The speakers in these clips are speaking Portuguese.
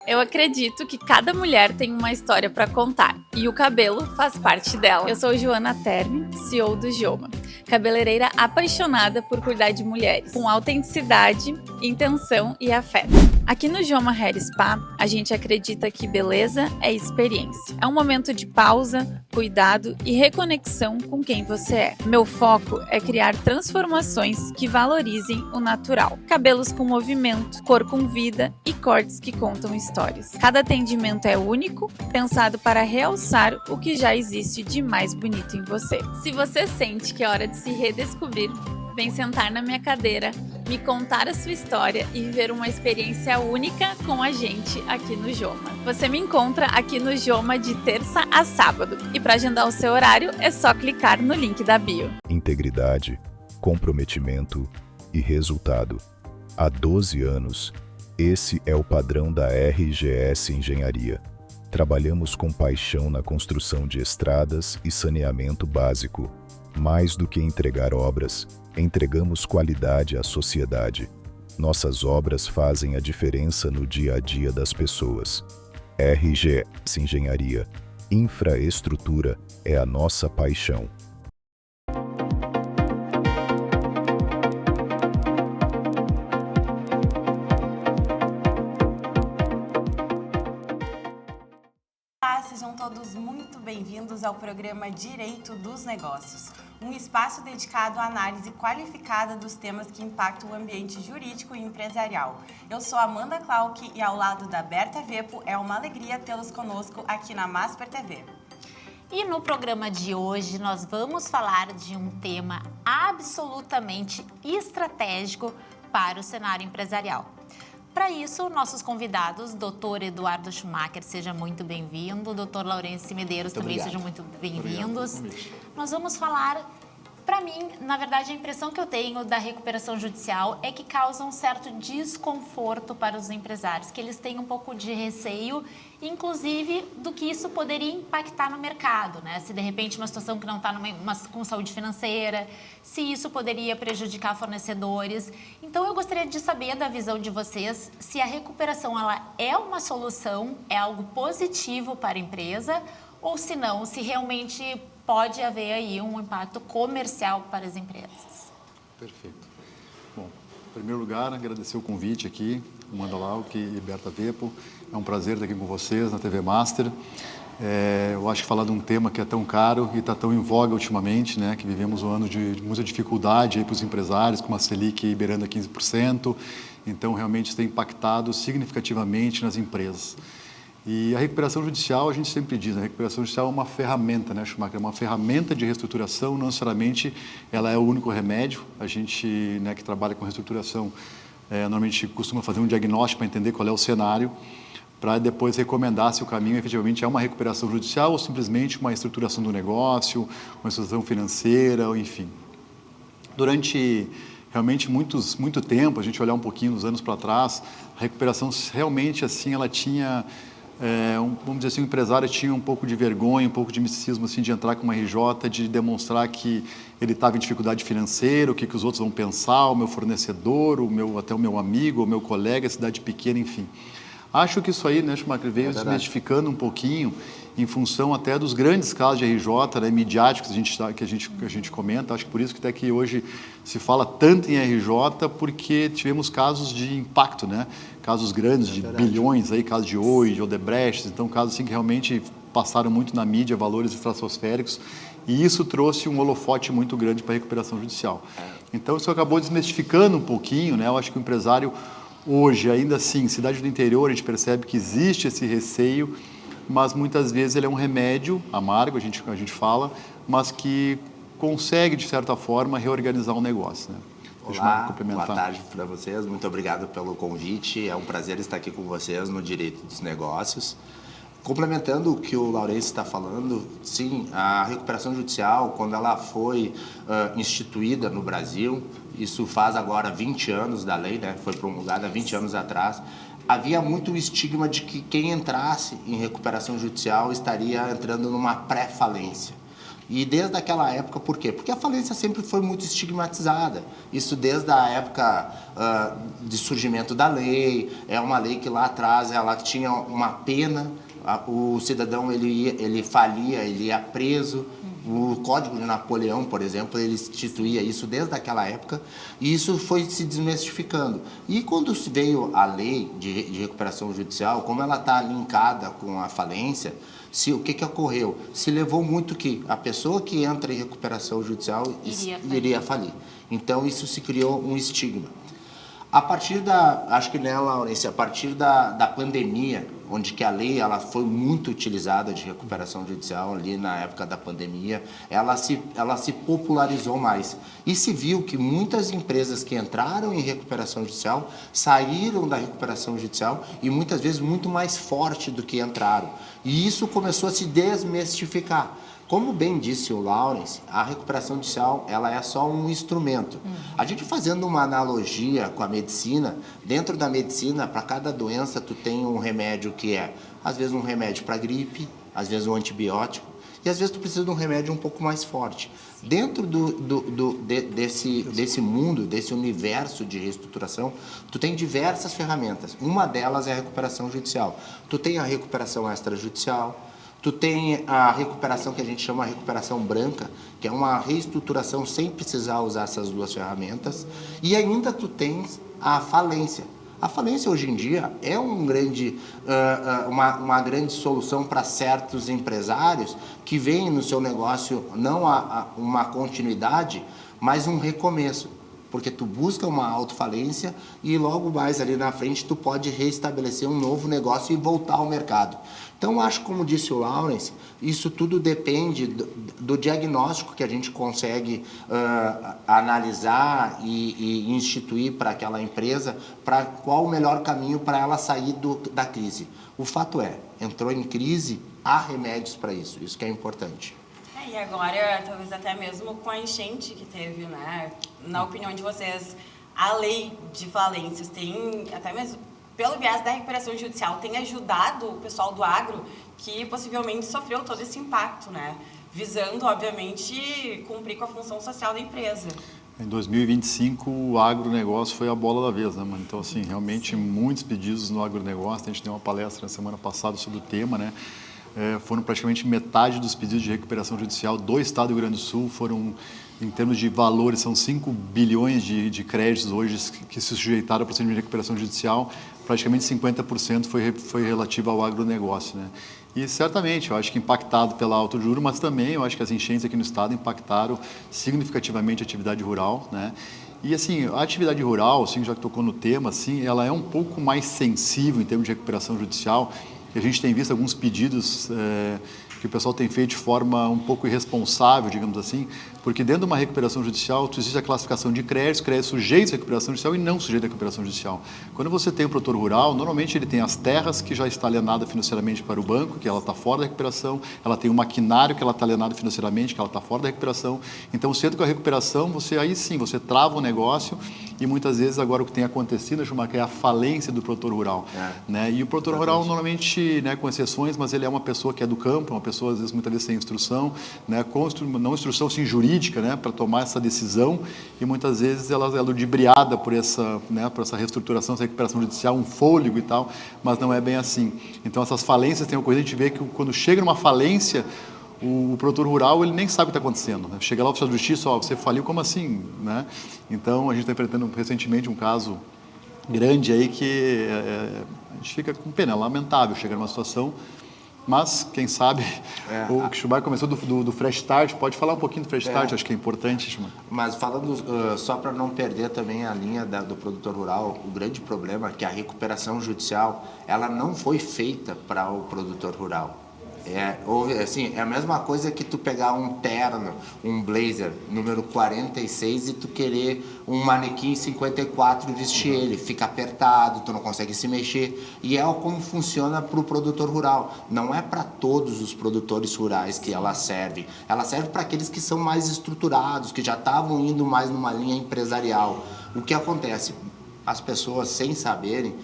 Eu acredito que cada mulher tem uma história para contar e o cabelo faz parte dela. Eu sou Joana Terni, CEO do Joma, cabeleireira apaixonada por cuidar de mulheres, com autenticidade, intenção e afeto. Aqui no Joma Hair Spa, a gente acredita que beleza é experiência. É um momento de pausa, cuidado e reconexão com quem você é. Meu foco é criar transformações que valorizem o natural. Cabelos com movimento, cor com vida e cortes que contam histórias. Cada atendimento é único, pensado para realçar o que já existe de mais bonito em você. Se você sente que é hora de se redescobrir, vem sentar na minha cadeira, me contar a sua história e viver uma experiência única com a gente aqui no Joma. Você me encontra aqui no Joma de terça a sábado e para agendar o seu horário é só clicar no link da bio. Integridade, comprometimento e resultado. Há 12 anos, esse é o padrão da RGS Engenharia. Trabalhamos com paixão na construção de estradas e saneamento básico. Mais do que entregar obras, entregamos qualidade à sociedade. Nossas obras fazem a diferença no dia a dia das pessoas. RGS Engenharia. Infraestrutura é a nossa paixão. Olá, sejam todos muito bem-vindos ao programa Direito dos Negócios, um espaço dedicado à análise qualificada dos temas que impactam o ambiente jurídico e empresarial. Eu sou Amanda Clark e ao lado da Berta Vepo é uma alegria tê-los conosco aqui na Masper TV. E no programa de hoje nós vamos falar de um tema absolutamente estratégico para o cenário empresarial. Para isso, nossos convidados, Dr. Eduardo Schumacher, seja muito bem-vindo, Dr. Laurence Medeiros também sejam muito bem-vindos. Nós vamos falar, para mim, na verdade, a impressão que eu tenho da recuperação judicial é que causa um certo desconforto para os empresários, que eles têm um pouco de receio, inclusive, do que isso poderia impactar no mercado, né? Se de repente uma situação que não está com saúde financeira, se isso poderia prejudicar fornecedores. Então, eu gostaria de saber da visão de vocês se a recuperação ela é uma solução, é algo positivo para a empresa, ou se não, se realmente pode haver aí um impacto comercial para as empresas. Perfeito. Bom, em primeiro lugar, agradecer o convite aqui, Amanda Clark e Berta Vepo. É um prazer estar aqui com vocês na TV Master. Eu acho que falar de um tema que é tão caro e está tão em voga ultimamente, né, que vivemos um ano de muita dificuldade para os empresários, com uma Selic beirando a 15%, então realmente isso tem impactado significativamente nas empresas. E a recuperação judicial, a gente sempre diz, a recuperação judicial é uma ferramenta, né, Schumacher? É uma ferramenta de reestruturação, não necessariamente ela é o único remédio. A gente, né, que trabalha com reestruturação, normalmente costuma fazer um diagnóstico para entender qual é o cenário, para depois recomendar se o caminho efetivamente é uma recuperação judicial ou simplesmente uma estruturação do negócio, uma estruturação financeira, enfim. Durante realmente muito tempo, a gente olhar um pouquinho nos anos para trás, a recuperação realmente assim, ela tinha, vamos dizer assim, o empresário tinha um pouco de vergonha, um pouco de misticismo assim, de entrar com uma RJ, de demonstrar que ele estava em dificuldade financeira, o que os outros vão pensar, o meu fornecedor, até o meu amigo, o meu colega, cidade pequena, enfim. Acho que isso aí, né, Schumacher, veio desmistificando um pouquinho em função até dos grandes casos de RJ, né, midiáticos que a gente comenta. Acho que por isso que até que hoje se fala tanto em RJ, porque tivemos casos de impacto, né? Casos grandes de bilhões, aí, casos de Oi, de Odebrecht, então casos assim que realmente passaram muito na mídia, valores estratosféricos, e isso trouxe um holofote muito grande para a recuperação judicial. Então isso acabou desmistificando um pouquinho, né? Eu acho que o empresário hoje, ainda assim, cidade do interior, a gente percebe que existe esse receio, mas muitas vezes ele é um remédio amargo, a gente fala, mas que consegue, de certa forma, reorganizar o negócio, né? Olá, boa tarde para vocês, muito obrigado pelo convite, é um prazer estar aqui com vocês no Direito dos Negócios. Complementando o que o Laurence está falando, sim, a recuperação judicial, quando ela foi instituída no Brasil, isso faz agora 20 anos da lei, né? Foi promulgada 20 anos atrás, havia muito o estigma de que quem entrasse em recuperação judicial estaria entrando numa pré-falência. E desde aquela época, por quê? Porque a falência sempre foi muito estigmatizada. Isso desde a época de surgimento da lei. É uma lei que lá atrás ela tinha uma pena. O cidadão ele falia, ele ia preso. O Código de Napoleão, por exemplo, ele instituía isso desde aquela época e isso foi se desmistificando. E quando veio a lei de recuperação judicial, como ela está linkada com a falência, o que ocorreu? Se levou muito que a pessoa que entra em recuperação judicial iria falir. Então, isso se criou um estigma. A partir acho que Laurência, a partir da pandemia, onde que a lei ela foi muito utilizada de recuperação judicial ali na época da pandemia, ela se popularizou mais. E se viu que muitas empresas que entraram em recuperação judicial saíram da recuperação judicial e muitas vezes muito mais forte do que entraram. E isso começou a se desmistificar. Como bem disse o Laurence, a recuperação judicial ela é só um instrumento. A gente fazendo uma analogia com a medicina, dentro da medicina, para cada doença, tu tem um remédio que é, às vezes, um remédio para gripe, às vezes um antibiótico, e às vezes tu precisa de um remédio um pouco mais forte. Dentro desse mundo, desse universo de reestruturação, tu tem diversas ferramentas. Uma delas é a recuperação judicial. Tu tem a recuperação extrajudicial, tu tem a recuperação que a gente chama de recuperação branca, que é uma reestruturação sem precisar usar essas duas ferramentas. E ainda tu tens a falência. A falência hoje em dia é uma grande solução para certos empresários que veem no seu negócio não uma continuidade, mas um recomeço. Porque tu busca uma autofalência e logo mais ali na frente tu pode reestabelecer um novo negócio e voltar ao mercado. Então, acho, como disse o Laurence, isso tudo depende do diagnóstico que a gente consegue analisar e instituir para aquela empresa, para qual o melhor caminho para ela sair da crise. O fato é, entrou em crise, há remédios para isso que é importante. E agora, talvez até mesmo com a enchente que teve, né? Na opinião de vocês, a lei de falências tem, até mesmo pelo viés da recuperação judicial, tem ajudado o pessoal do agro que possivelmente sofreu todo esse impacto, né? Visando, obviamente, cumprir com a função social da empresa. Em 2025, o agronegócio foi a bola da vez, né, mano? Então, assim, realmente muitos pedidos no agronegócio. A gente deu uma palestra na semana passada sobre o tema, né? Foram praticamente metade dos pedidos de recuperação judicial do estado do Rio Grande do Sul, foram, em termos de valores, são 5 bilhões de créditos hoje que se sujeitaram ao procedimento de recuperação judicial, praticamente 50% foi relativo ao agronegócio, né? E certamente, eu acho que impactado pela alta juro, mas também eu acho que as enchentes aqui no estado impactaram significativamente a atividade rural, né? E assim, a atividade rural, assim, já que tocou no tema, assim, ela é um pouco mais sensível em termos de recuperação judicial. A gente tem visto alguns pedidos que o pessoal tem feito de forma um pouco irresponsável, digamos assim, porque dentro de uma recuperação judicial existe a classificação de créditos sujeitos à recuperação judicial e não sujeitos à recuperação judicial. Quando você tem o produtor rural, normalmente ele tem as terras que já está alienada financeiramente para o banco, que ela está fora da recuperação, ela tem o maquinário que ela está alienado financeiramente, que ela está fora da recuperação. Então, cedo com a recuperação, aí sim, você trava o negócio e muitas vezes agora o que tem acontecido é a falência do produtor rural. Né? E o produtor rural normalmente, né, com exceções, mas ele é uma pessoa que é do campo, uma pessoa às vezes muitas vezes sem instrução, né, não instrução sim jurídica, né, para tomar essa decisão, e muitas vezes ela é ludibriada por essa reestruturação, essa recuperação judicial, um fôlego e tal, mas não é bem assim. Então essas falências tem uma coisa, a gente vê que quando chega numa falência, o produtor rural ele nem sabe o que está acontecendo, né? Chega lá o oficial de justiça, você faliu, como assim? Né? Então a gente está enfrentando recentemente um caso grande aí que a gente fica com pena, é lamentável chegar numa situação, mas quem sabe o Kixubai começou do Fresh Start, pode falar um pouquinho do Fresh Start, acho que é importante. Mas falando, só para não perder também a linha do produtor rural, o grande problema é que a recuperação judicial ela não foi feita para o produtor rural. É a mesma coisa que tu pegar um terno, um blazer número 46 e tu querer um manequim 54 e vestir ele. Fica apertado, tu não consegue se mexer. E é como funciona para o produtor rural. Não é para todos os produtores rurais que ela serve. Ela serve para aqueles que são mais estruturados, que já estavam indo mais numa linha empresarial. O que acontece? As pessoas, sem saberem,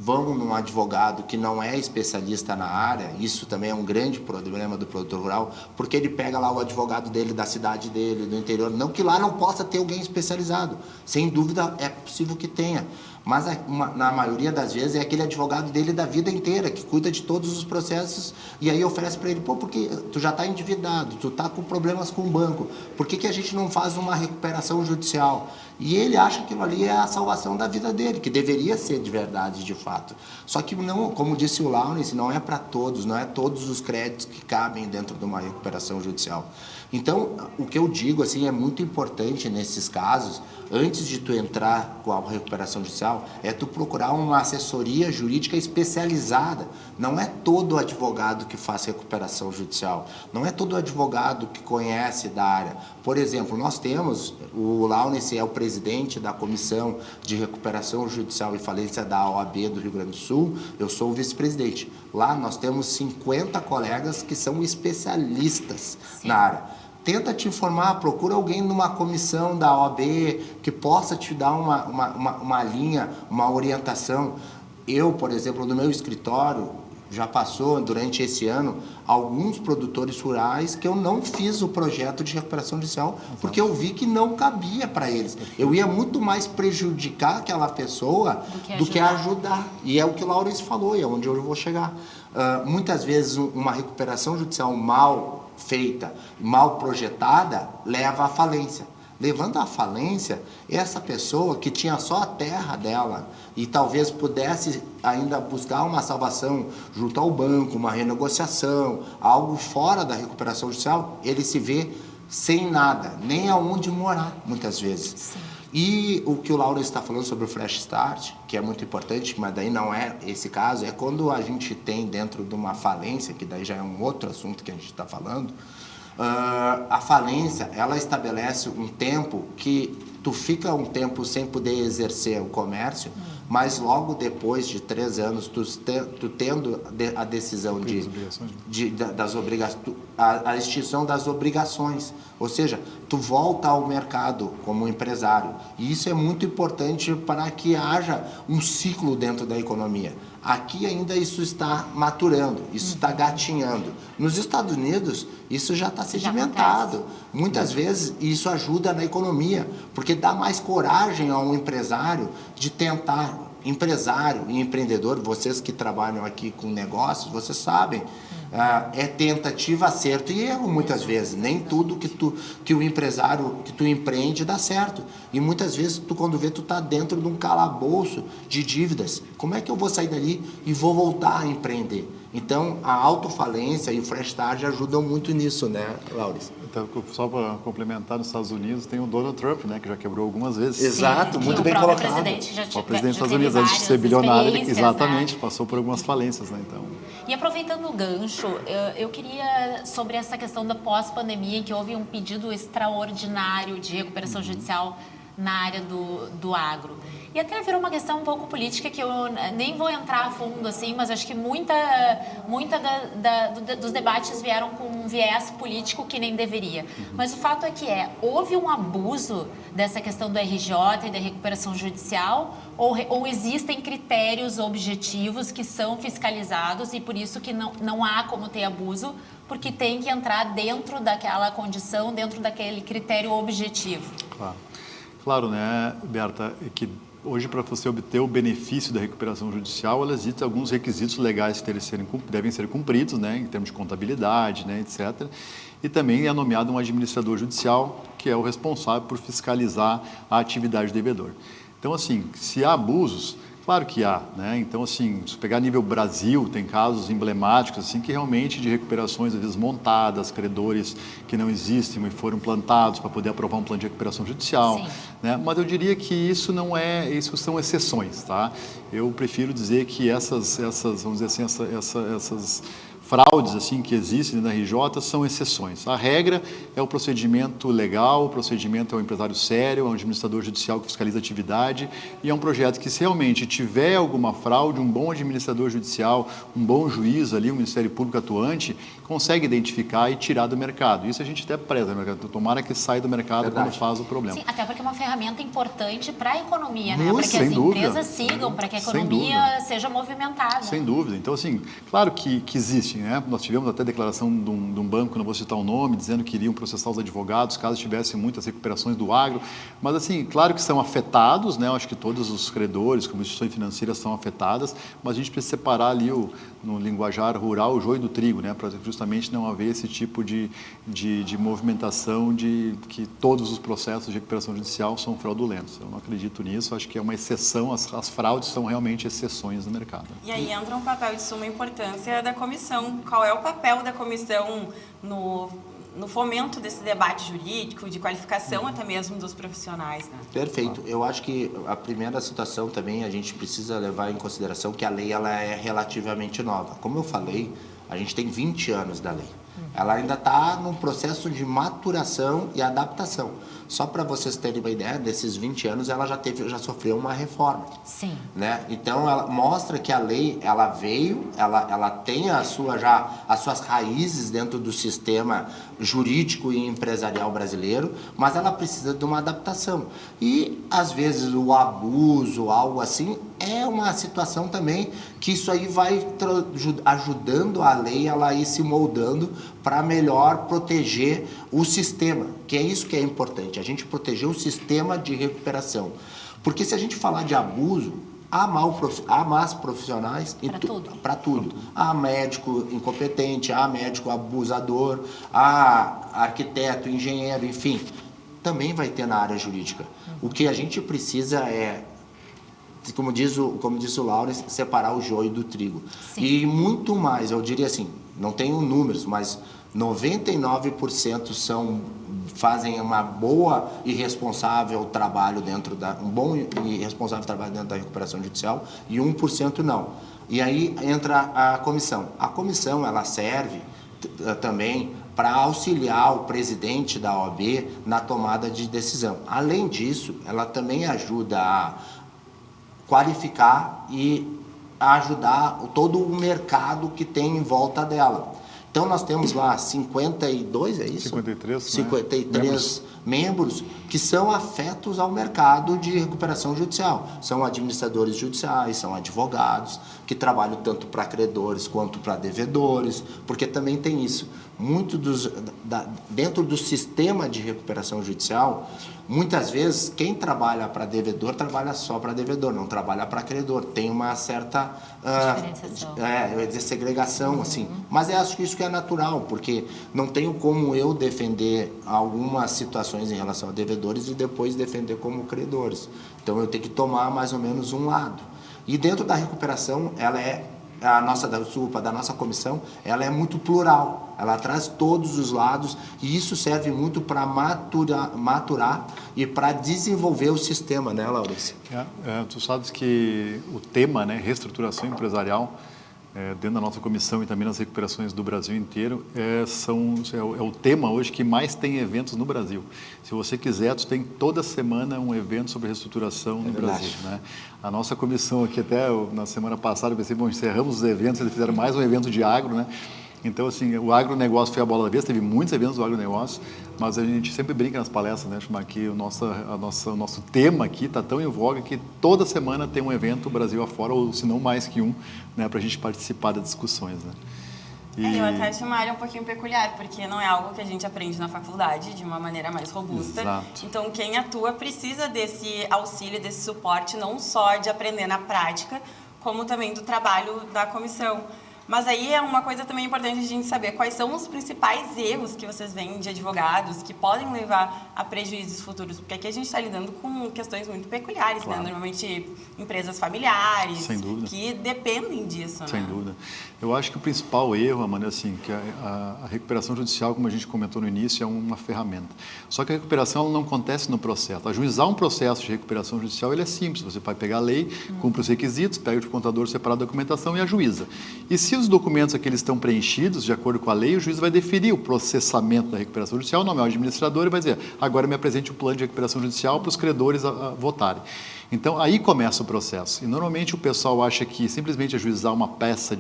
vão num advogado que não é especialista na área, isso também é um grande problema do produtor rural, porque ele pega lá o advogado dele, da cidade dele, do interior, não que lá não possa ter alguém especializado, sem dúvida é possível que tenha, mas na maioria das vezes é aquele advogado dele da vida inteira, que cuida de todos os processos, e aí oferece para ele, porque tu já está endividado, tu está com problemas com o banco, por que a gente não faz uma recuperação judicial? E ele acha que aquilo ali é a salvação da vida dele, que deveria ser de verdade, de fato. Só que não, como disse o Laurence, não é para todos, não é todos os créditos que cabem dentro de uma recuperação judicial. Então, o que eu digo, assim, é muito importante nesses casos, antes de tu entrar com a recuperação judicial, é tu procurar uma assessoria jurídica especializada. Não é todo advogado que faz recuperação judicial, não é todo advogado que conhece da área. Por exemplo, nós temos, o Laurence é o presidente da Comissão de Recuperação Judicial e Falência da OAB do Rio Grande do Sul, eu sou o vice-presidente. Lá nós temos 50 colegas que são especialistas na área. Tenta te informar, procura alguém numa comissão da OAB que possa te dar uma linha, uma orientação. Eu, por exemplo, no meu escritório, já passou durante esse ano alguns produtores rurais que eu não fiz o projeto de recuperação judicial porque eu vi que não cabia para eles. Eu ia muito mais prejudicar aquela pessoa do que ajudar. E é o que o Laurence falou, e é onde eu vou chegar. Muitas vezes uma recuperação judicial mal feita, mal projetada, leva à falência. Levando à falência, essa pessoa que tinha só a terra dela e talvez pudesse ainda buscar uma salvação junto ao banco, uma renegociação, algo fora da recuperação judicial, ele se vê sem nada, nem aonde morar, muitas vezes. Sim. E o que o Lauro está falando sobre o Fresh Start, que é muito importante, mas daí não é esse caso, é quando a gente tem dentro de uma falência, que daí já é um outro assunto que a gente está falando, a falência, ela estabelece um tempo que tu fica um tempo sem poder exercer o comércio, mas logo depois de 3 anos, tu tendo a decisão das obrigações, a extinção das obrigações, ou seja, tu volta ao mercado como empresário. E isso é muito importante para que haja um ciclo dentro da economia. Aqui ainda isso está maturando, isso está gatinhando. Nos Estados Unidos, isso já está sedimentado. Muitas vezes isso ajuda na economia, porque dá mais coragem a um empresário de tentar. Empresário e empreendedor, vocês que trabalham aqui com negócios, vocês sabem, é tentativa, acerto e erro muitas vezes. Nem tudo que o empresário, que tu empreende dá certo. E muitas vezes, quando vê, tu está dentro de um calabouço de dívidas. Como é que eu vou sair dali e vou voltar a empreender? Então, a autofalência e o Fresh Start ajudam muito nisso, né, Laurence? Então, só para complementar, nos Estados Unidos tem o Donald Trump, né, que já quebrou algumas vezes. Exato, muito bem colocado. O presidente já o presidente dos Estados Unidos, antes de ser bilionário, ele exatamente passou por algumas falências, né, então. E aproveitando o gancho, eu queria, sobre essa questão da pós-pandemia, em que houve um pedido extraordinário de recuperação judicial na área do agro. E até virou uma questão um pouco política, que eu nem vou entrar a fundo, assim, mas acho que muita dos debates vieram com um viés político que nem deveria. Mas o fato é que houve um abuso dessa questão do RJ e da recuperação judicial, ou existem critérios objetivos que são fiscalizados e por isso que não há como ter abuso, porque tem que entrar dentro daquela condição, dentro daquele critério objetivo. Claro, né, Berta, que hoje, para você obter o benefício da recuperação judicial, existem alguns requisitos legais que devem ser cumpridos, né, em termos de contabilidade, né, etc. E também é nomeado um administrador judicial, que é o responsável por fiscalizar a atividade do devedor. Então, assim, se há abusos, claro que há, né? Então, assim, se pegar nível Brasil, tem casos emblemáticos, assim, que realmente de recuperações, às vezes, montadas, credores que não existem e foram plantados para poder aprovar um plano de recuperação judicial, né? Mas eu diria que isso isso são exceções, tá? Eu prefiro dizer que essas vamos dizer assim, essas fraudes assim que existem na RJ são exceções. A regra é o procedimento legal, o procedimento é o empresário sério, é um administrador judicial que fiscaliza a atividade e é um projeto que, se realmente tiver alguma fraude, um bom administrador judicial, um bom juiz ali, um Ministério Público atuante, consegue identificar e tirar do mercado. Isso a gente até preza, né? Tomara que saia do mercado quando faz o problema. Sim, até porque é uma ferramenta importante para a economia, né? Para que Sem as dúvida. empresas sigam, para que a economia seja movimentada. Sem dúvida. Então, assim, claro que existe, né? Nós tivemos até declaração de um banco, não vou citar o nome, dizendo que iriam processar os advogados caso tivessem muitas recuperações do agro. Mas, assim, claro que são afetados, né? Eu acho que todos os credores, como instituições financeiras, são afetadas, mas a gente precisa separar ali, no linguajar rural, o joio do trigo, né? Para justamente não haver esse tipo de movimentação de que todos os processos de recuperação judicial são fraudulentos. Eu não acredito nisso, acho que é uma exceção, as fraudes são realmente exceções no mercado. E aí entra um papel de suma importância da comissão. Qual é o papel da comissão no fomento desse debate jurídico, de qualificação até mesmo dos profissionais, né? Perfeito. Eu acho que a primeira situação também a gente precisa levar em consideração que a lei ela é relativamente nova. Como eu falei, a gente tem 20 anos da lei. Ela ainda está num processo de maturação e adaptação. Só para vocês terem uma ideia, desses 20 anos ela já sofreu uma reforma. Sim. Né? Então ela mostra que a lei ela veio, ela tem as suas raízes dentro do sistema jurídico e empresarial brasileiro, mas ela precisa de uma adaptação. E às vezes o abuso, algo assim, é uma situação também que isso aí vai ajudando a lei ela ir se moldando para melhor proteger o sistema, que é isso que é importante, a gente proteger o sistema de recuperação. Porque se a gente falar de abuso, há más profissionais para tudo. Há médico incompetente, há médico abusador, há arquiteto, engenheiro, enfim, também vai ter na área jurídica. O que a gente precisa é, como diz o Laurence, separar o joio do trigo. Sim. E muito mais, eu diria assim, não tenho números, mas 99% fazem uma boa e responsável trabalho dentro da recuperação judicial e 1% não. E aí entra a comissão. A comissão ela serve também para auxiliar o presidente da OAB na tomada de decisão. Além disso, ela também ajuda a qualificar e ajudar todo o mercado que tem em volta dela. Então, nós temos lá 52, é isso? 53, 53 membros que são afetos ao mercado de recuperação judicial. São administradores judiciais, são advogados, que trabalham tanto para credores quanto para devedores, porque também tem isso. Dentro do sistema de recuperação judicial, muitas vezes, quem trabalha para devedor, trabalha só para devedor, não trabalha para credor. Tem uma certa segregação, assim. Mas eu acho que isso que é natural, porque não tenho como eu defender algumas situações em relação a devedores e depois defender como credores. Então, eu tenho que tomar mais ou menos um lado. E dentro da recuperação, da nossa comissão, ela é muito plural, ela traz todos os lados e isso serve muito para maturar e para desenvolver o sistema, né, Laurence? Tu sabes que o tema, né, reestruturação empresarial, dentro da nossa comissão e também nas recuperações do Brasil inteiro, é o tema hoje que mais tem eventos no Brasil. Se você quiser, tu tem toda semana um evento sobre reestruturação no Brasil. Né? A nossa comissão aqui, até na semana passada, eu pensei, bom, encerramos os eventos, eles fizeram mais um evento de agro, né? Então, assim, o agronegócio foi a bola da vez, teve muitos eventos do agronegócio, mas a gente sempre brinca nas palestras, né, Chumar, que o nosso tema aqui está tão em voga que toda semana tem um evento Brasil afora, ou se não mais que um, né, para a gente participar das discussões, né. Eu até acho uma área um pouquinho peculiar, porque não é algo que a gente aprende na faculdade de uma maneira mais robusta. Exato. Então, quem atua precisa desse auxílio, desse suporte, não só de aprender na prática, como também do trabalho da comissão. Mas aí é uma coisa também importante a gente saber quais são os principais erros que vocês veem de advogados que podem levar a prejuízos futuros, porque aqui a gente está lidando com questões muito peculiares, claro, né? Normalmente empresas familiares, sem dúvida, que dependem disso. Sem né? dúvida. Eu acho que o principal erro, Amanda, é assim, que a recuperação judicial, como a gente comentou no início, é uma ferramenta. Só que a recuperação ela não acontece no processo. Ajuizar um processo de recuperação judicial ele é simples. Você vai pegar a lei, cumpre os requisitos, pega o contador separado da documentação e ajuiza. E se aqueles documentos aqui eles estão preenchidos de acordo com a lei, o juiz vai deferir o processamento da recuperação judicial, nomear o administrador e vai dizer, agora me apresente o plano de recuperação judicial para os credores a votarem. Então, aí começa o processo. E, normalmente, o pessoal acha que simplesmente ajuizar uma peça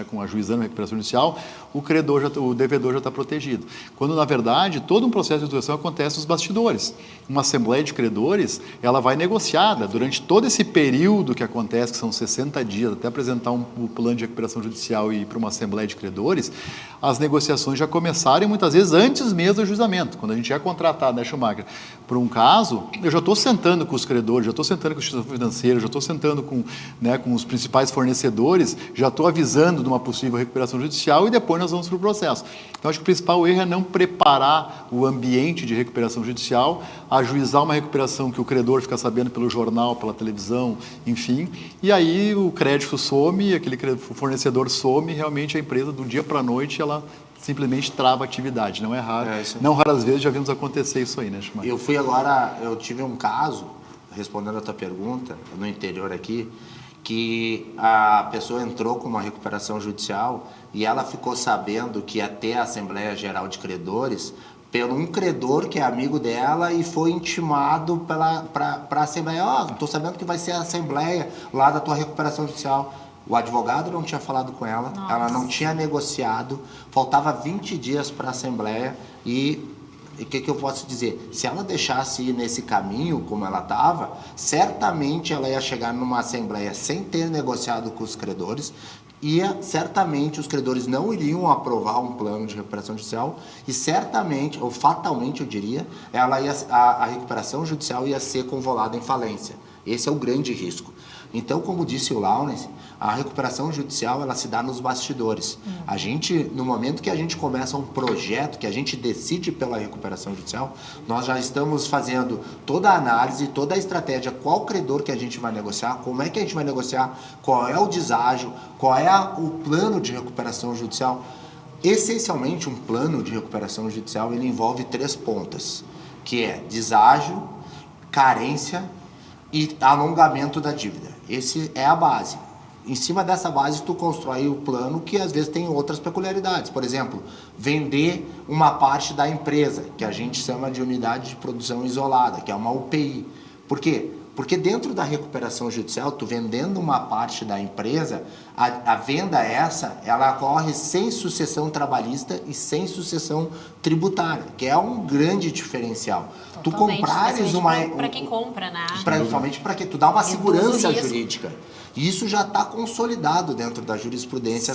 com ajuizando a recuperação judicial, o devedor já está protegido. Quando, na verdade, todo um processo de resolução acontece nos bastidores. Uma assembleia de credores, ela vai negociada durante todo esse período que acontece, que são 60 dias, até apresentar o plano de recuperação judicial e ir para uma assembleia de credores, as negociações já começaram, muitas vezes, antes mesmo do ajuizamento. Quando a gente é contratado, né, Schumacher, por um caso, eu já estou sentando com os credores, já estou sentando com a instituição financeira, já estou sentando com os principais fornecedores, já estou avisando de uma possível recuperação judicial e depois nós vamos para o processo. Então, acho que o principal erro é não preparar o ambiente de recuperação judicial, ajuizar uma recuperação que o credor fica sabendo pelo jornal, pela televisão, enfim, e aí o crédito some, aquele fornecedor some, e realmente a empresa, do dia para a noite, ela simplesmente trava a atividade. Não é raro, não raras vezes já vimos acontecer isso aí, né, Schumacher? Eu tive um caso, respondendo a tua pergunta, no interior aqui, que a pessoa entrou com uma recuperação judicial e ela ficou sabendo que ia ter a Assembleia Geral de Credores pelo um credor que é amigo dela e foi intimado para a Assembleia. Estou sabendo que vai ser a Assembleia lá da tua recuperação judicial. O advogado não tinha falado com ela, ela não tinha negociado, faltava 20 dias para a Assembleia e o que eu posso dizer? Se ela deixasse ir nesse caminho como ela estava, certamente ela ia chegar numa Assembleia sem ter negociado com os credores, certamente os credores não iriam aprovar um plano de recuperação judicial e certamente, ou fatalmente eu diria, a recuperação judicial ia ser convolada em falência. Esse é o grande risco. Então, como disse o Laurence, a recuperação judicial ela se dá nos bastidores. A gente, no momento que a gente começa um projeto, que a gente decide pela recuperação judicial, nós já estamos fazendo toda a análise, toda a estratégia, qual credor que a gente vai negociar, como é que a gente vai negociar, qual é o deságio, qual é o plano de recuperação judicial. Essencialmente, um plano de recuperação judicial ele envolve 3 pontas, que é deságio, carência e alongamento da dívida. Esse é a base. Em cima dessa base, tu constrói o plano que às vezes tem outras peculiaridades. Por exemplo, vender uma parte da empresa, que a gente chama de unidade de produção isolada, que é uma UPI. Por quê? Porque dentro da recuperação judicial, tu vendendo uma parte da empresa, a venda ela ocorre sem sucessão trabalhista e sem sucessão tributária, que é um grande diferencial. Totalmente, tu comprares uma... Para quem compra, né? Principalmente para que tu dá uma segurança jurídica. E isso já está consolidado dentro da jurisprudência,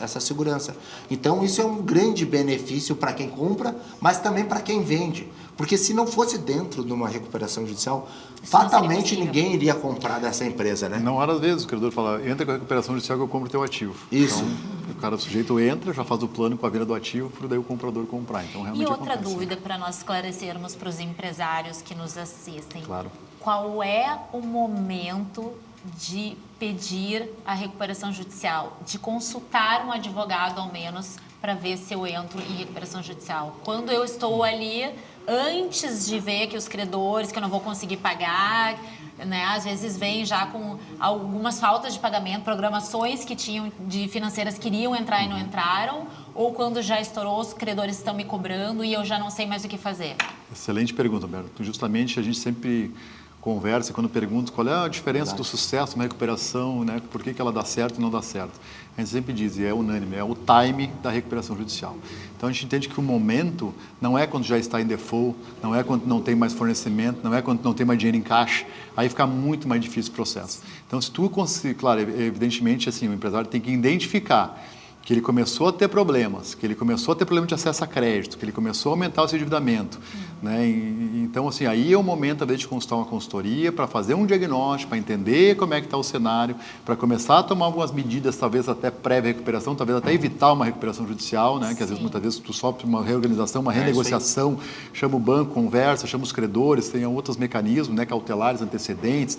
essa segurança. Então, isso é um grande benefício para quem compra, mas também para quem vende. Porque se não fosse dentro de uma recuperação judicial, fatalmente ninguém iria comprar dessa empresa, né? Não, às vezes o credor fala, entra com a recuperação judicial que eu compro o teu ativo. Isso. Então, o sujeito entra, já faz o plano com a venda do ativo, para daí o comprador comprar. Então, realmente e outra acontece. dúvida para nós esclarecermos para os empresários que nos assistem. Claro. Qual é o momento de pedir a recuperação judicial, de consultar um advogado ao menos para ver se eu entro em recuperação judicial? Quando eu estou ali, antes de ver que os credores, que eu não vou conseguir pagar, né? Às vezes vem já com algumas faltas de pagamento, programações que tinham de financeiras que iriam entrar e não entraram, ou quando já estourou, os credores estão me cobrando e eu já não sei mais o que fazer? Excelente pergunta, Alberto. Justamente a gente sempre conversa, quando pergunta qual é a diferença do sucesso na recuperação, né? Por que ela dá certo e não dá certo. A gente sempre diz, e é unânime, é o time da recuperação judicial. Então a gente entende que o momento não é quando já está em default, não é quando não tem mais fornecimento, não é quando não tem mais dinheiro em caixa, aí fica muito mais difícil o processo. Então se tu conseguir, claro, evidentemente assim, o empresário tem que identificar que ele começou a ter problemas, que ele começou a ter problema de acesso a crédito, que ele começou a aumentar o seu endividamento, né? Então, assim, aí é o momento, às vezes, de consultar uma consultoria para fazer um diagnóstico, para entender como é que está o cenário, para começar a tomar algumas medidas, talvez até pré-recuperação, talvez até evitar uma recuperação judicial, né? Que às vezes, muitas vezes, tu sofre uma reorganização, uma renegociação, chama o banco, conversa, chama os credores, tem outros mecanismos, né? Cautelares, antecedentes,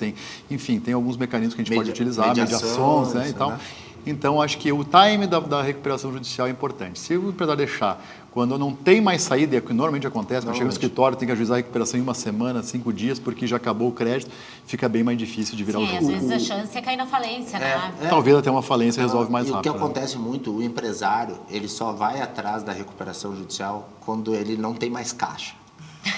enfim, tem alguns mecanismos que a gente pode utilizar, mediações, né? E tal. Então, acho que o time da recuperação judicial é importante. Se o empresário deixar, quando não tem mais saída, é o que normalmente acontece, quando chega no escritório, tem que ajuizar a recuperação em 1 semana, 5 dias, porque já acabou o crédito, fica bem mais difícil de virar o jogo. Às vezes a chance é cair na falência, né? Talvez até uma falência resolve mais rápido. rápido. O que acontece muito, o empresário, ele só vai atrás da recuperação judicial quando ele não tem mais caixa.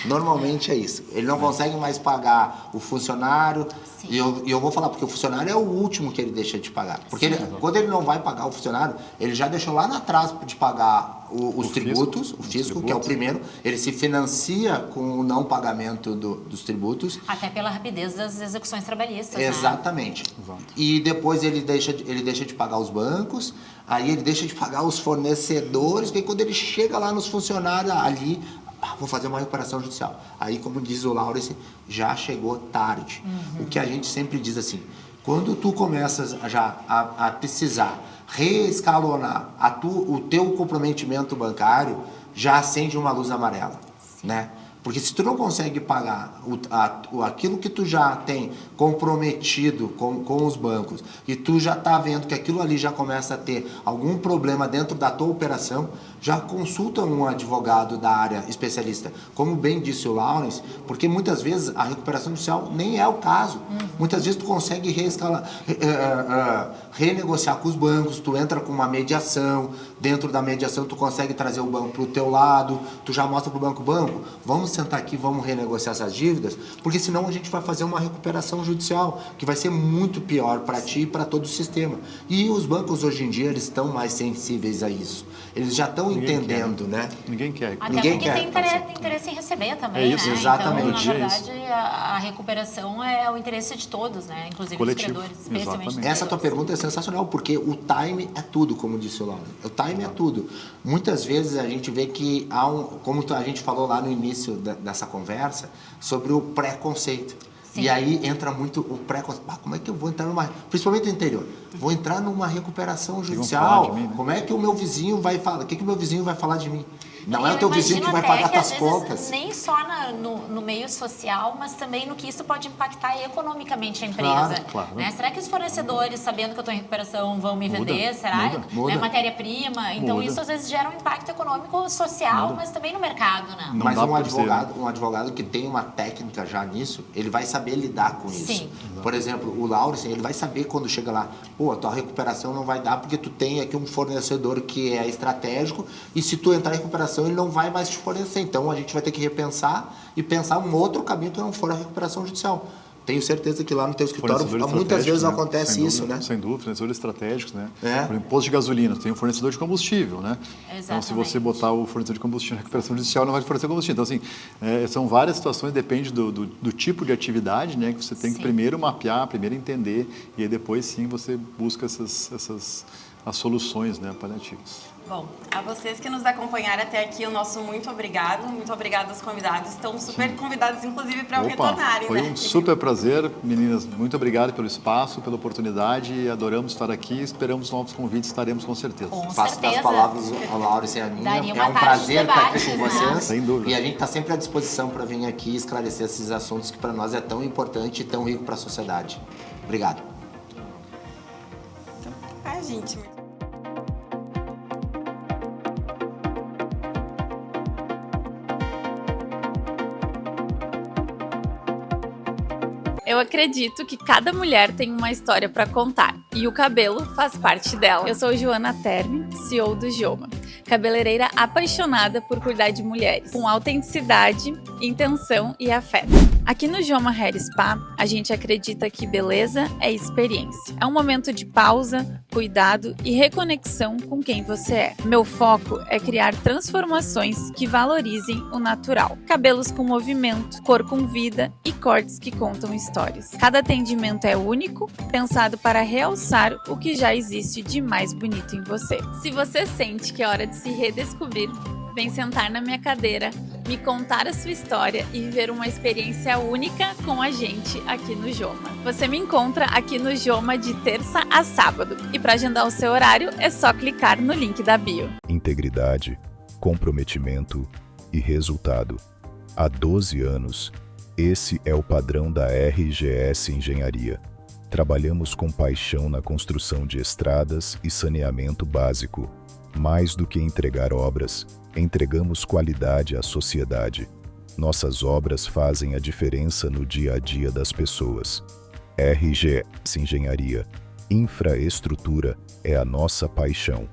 Normalmente é isso. Ele não consegue mais pagar o funcionário. E eu vou falar, porque o funcionário é o último que ele deixa de pagar. Porque quando ele não vai pagar o funcionário, ele já deixou lá atrás de pagar os tributos, o fisco, que é o primeiro. Ele se financia com o não pagamento dos tributos. Até pela rapidez das execuções trabalhistas. Exatamente. Né? E depois ele deixa de pagar os bancos, aí ele deixa de pagar os fornecedores, porque quando ele chega lá nos funcionários ali, vou fazer uma recuperação judicial. Aí, como diz o Laurence, já chegou tarde. O que a gente sempre diz assim, quando tu começas já a precisar reescalonar o teu comprometimento bancário, já acende uma luz amarela, né? Porque se tu não consegue pagar aquilo que tu já tem comprometido com os bancos e tu já está vendo que aquilo ali já começa a ter algum problema dentro da tua operação, já consulta um advogado da área especialista. Como bem disse o Laurence, porque muitas vezes a recuperação judicial nem é o caso. Muitas vezes tu consegue renegociar com os bancos, tu entra com uma mediação, dentro da mediação tu consegue trazer o banco para o teu lado, tu já mostra para o banco, vamos sentar aqui, vamos renegociar essas dívidas, porque senão a gente vai fazer uma recuperação judicial, que vai ser muito pior para ti e para todo o sistema. E os bancos hoje em dia, eles estão mais sensíveis a isso. Eles já estão entendendo, né? Ninguém quer. Até Ninguém porque quer. tem interesse em receber também, É isso, né? exatamente. Então, na verdade, a recuperação é o interesse de todos, né? Inclusive Coletivo. dos credores, especialmente dos Essa tua credores. pergunta é sensacional, porque o time é tudo, como disse o Lauro. O time é tudo. Muitas vezes a gente vê que há como a gente falou lá no início dessa conversa, sobre o preconceito. Sim. E aí entra muito o preconceito. Como é que eu vou entrar principalmente no interior, vou entrar numa recuperação judicial? De mim, né? Como é que o meu vizinho vai falar? O que o meu vizinho vai falar de mim? Não é o teu Eu vizinho que vai imagino pagar até tuas às vezes, contas. nem só no meio social, mas também no que isso pode impactar economicamente a empresa. Claro. Né? Será que os fornecedores, sabendo que eu estou em recuperação, vão me vender? Será? muda. Né? Matéria-prima. Então, isso às vezes gera um impacto econômico social, mas também no mercado, né? Não Mas dá um pra dizer, advogado que tem uma técnica já nisso, ele vai saber lidar com isso. Sim. Por exemplo, o Laurence, ele vai saber quando chega lá, a tua recuperação não vai dar porque tu tem aqui um fornecedor que é estratégico e se tu entrar em recuperação, ele não vai mais te fornecer. Então, a gente vai ter que repensar e pensar um outro caminho que não for a recuperação judicial. Tenho certeza que lá no teu escritório muitas vezes acontece sem isso, dúvida, né? Sem dúvida, fornecedores estratégicos, né? É. Por imposto de gasolina, tem um fornecedor de combustível, né? Exatamente. Então, se você botar o fornecedor de combustível na recuperação judicial, não vai fornecer combustível. Então, assim, são várias situações, depende do tipo de atividade, né? Que você tem que primeiro mapear, primeiro entender, e aí depois, sim, você busca as soluções, né, paliativas. Bom, a vocês que nos acompanharam até aqui, o nosso muito obrigado aos convidados. Estão super convidados, inclusive, para retornarem, foi né? um super prazer, meninas. Muito obrigado pelo espaço, pela oportunidade. Adoramos estar aqui. Esperamos novos convites. Estaremos com certeza. Com Faço das certeza. palavras ao Laurence e a minha. Daria É uma um tarde de prazer estar aqui debates, com né? vocês. Sem dúvida. E a gente está sempre à disposição para vir aqui e esclarecer esses assuntos que para nós é tão importante e tão rico para a sociedade. Obrigado. Gente, Eu acredito que cada mulher tem uma história para contar e o cabelo faz parte dela. Eu sou Joana Terme, CEO do Joma, cabeleireira apaixonada por cuidar de mulheres, com autenticidade, intenção e afeto. Aqui no Joma Hair Spa, a gente acredita que beleza é experiência. É um momento de pausa, cuidado e reconexão com quem você é. Meu foco é criar transformações que valorizem o natural. Cabelos com movimento, cor com vida e cortes que contam histórias. Cada atendimento é único, pensado para realçar o que já existe de mais bonito em você. Se você sente que é hora de se redescobrir, vem sentar na minha cadeira, me contar a sua história e viver uma experiência única com a gente aqui no Joma. Você me encontra aqui no Joma de terça a sábado e para agendar o seu horário é só clicar no link da bio. Integridade, comprometimento e resultado. Há 12 anos, esse é o padrão da RGS Engenharia. Trabalhamos com paixão na construção de estradas e saneamento básico. Mais do que entregar obras, entregamos qualidade à sociedade. Nossas obras fazem a diferença no dia a dia das pessoas. RGS Engenharia. Infraestrutura é a nossa paixão.